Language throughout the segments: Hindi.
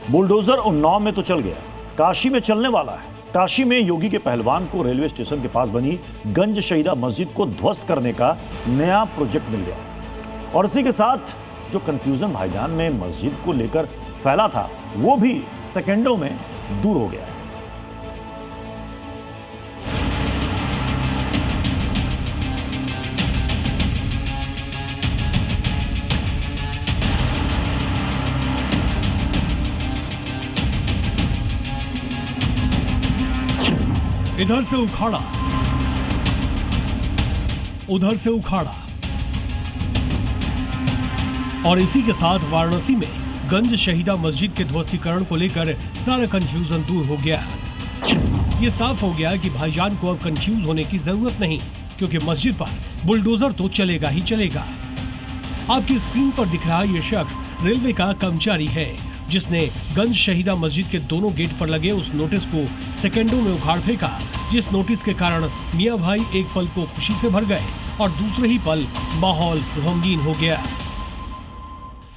बुलडोजर उन्नाव में तो चल गया, काशी में चलने वाला है। काशी में योगी के पहलवान को रेलवे स्टेशन के पास बनी गंज शहीदा मस्जिद को ध्वस्त करने का नया प्रोजेक्ट मिल गया और इसी के साथ जो कंफ्यूजन भाईजान में मस्जिद को लेकर फैला था वो भी सेकंडों में दूर हो गया है। इधर से उखाड़ा, उधर से उखाड़ा और इसी के साथ वाराणसी में गंज शहीदा मस्जिद के ध्वस्तीकरण को लेकर सारा कंफ्यूजन दूर हो गया। ये साफ हो गया कि भाईजान को अब कंफ्यूज होने की जरूरत नहीं, क्योंकि मस्जिद पर बुलडोजर तो चलेगा ही चलेगा। आपकी स्क्रीन पर दिख रहा ये शख्स रेलवे का कर्मचारी है, जिसने गंज शहीदा मस्जिद के दोनों गेट पर लगे उस नोटिस को सेकंडों में उखाड़ फेंका, जिस नोटिस के कारण मियां भाई एक पल को खुशी से भर गए और दूसरे ही पल माहौल रंगीन हो गया।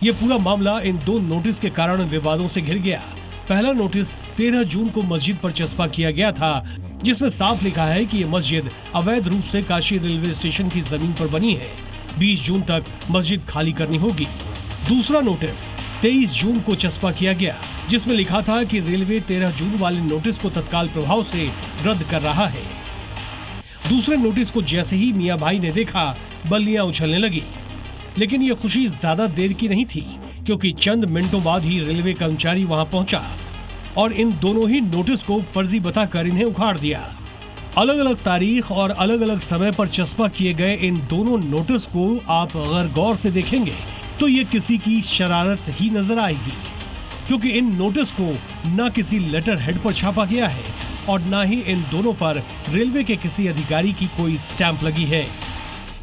ये पूरा मामला इन दो नोटिस के कारण विवादों से घिर गया। पहला नोटिस 13 जून को मस्जिद पर चस्पा किया गया था, जिसमें साफ लिखा है कि ये मस्जिद अवैध रूप से काशी रेलवे स्टेशन की जमीन पर बनी है। 20 जून तक मस्जिद खाली करनी होगी। दूसरा नोटिस 23 जून को चस्पा किया गया, जिसमें लिखा था कि रेलवे 13 जून वाले नोटिस को तत्काल प्रभाव से रद्द कर रहा है। दूसरे नोटिस को जैसे ही मियां भाई ने देखा, बल्लियां उछलने लगी। लेकिन ये खुशी ज्यादा देर की नहीं थी, क्योंकि चंद मिनटों बाद ही रेलवे कर्मचारी वहां पहुंचा और इन दोनों ही नोटिस को फर्जी बताकर इन्हें उखाड़ दिया। अलग अलग तारीख और अलग अलग समय पर चस्पा किए गए इन दोनों नोटिस को आप अगर गौर से देखेंगे तो ये किसी की शरारत ही नजर आएगी, क्योंकि इन नोटिस को न किसी लेटर हेड पर छापा गया है और न ही इन दोनों पर रेलवे के किसी अधिकारी की कोई स्टैंप लगी है।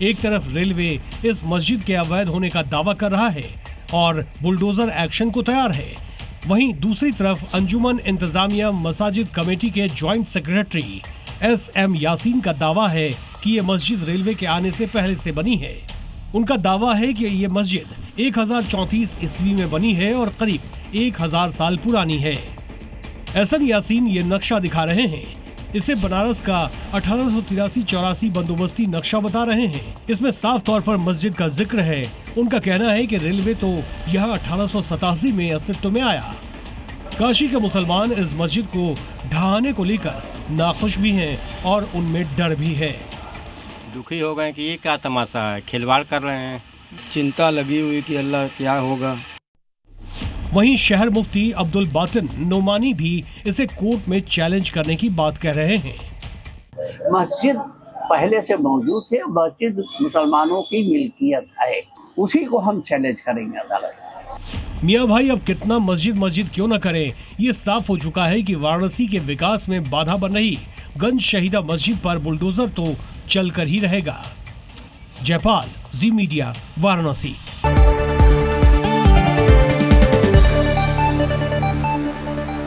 एक तरफ रेलवे इस मस्जिद के अवैध होने का दावा कर रहा है और बुलडोजर एक्शन को तैयार है, वहीं दूसरी तरफ अंजुमन इंतजामिया मसाजिद कमेटी के ज्वाइंट सेक्रेटरी SM यासीन का दावा है कि ये मस्जिद रेलवे के आने से पहले से बनी है। उनका दावा है कि ये मस्जिद 1034 ईस्वी में बनी है और करीब 1000 साल पुरानी है। SM यासीन ये नक्शा दिखा रहे हैं। इसे बनारस का 1883-84 बंदोबस्ती नक्शा बता रहे हैं। इसमें साफ तौर पर मस्जिद का जिक्र है। उनका कहना है कि रेलवे तो यहाँ 1887 में अस्तित्व में आया। काशी के मुसलमान इस मस्जिद को ढहाने को लेकर नाखुश भी हैं और उनमें डर भी है। दुखी हो गए कि ये क्या तमाशा है, खिलवाड़ कर रहे हैं। चिंता लगी हुई कि अल्लाह क्या होगा। वहीं शहर मुफ्ती अब्दुल बातिन नोमानी भी इसे कोर्ट में चैलेंज करने की बात कह रहे हैं। मस्जिद पहले से मौजूद है, मस्जिद मुसलमानों की मिल्कियत है, उसी को हम चैलेंज करेंगे अदालत। मियां भाई अब कितना मस्जिद क्यों न करें, ये साफ हो चुका है कि वाराणसी के विकास में बाधा बन रही गंज शहीदा मस्जिद पर बुलडोजर तो चलकर ही रहेगा। जयपाल, जी मीडिया, वाराणसी।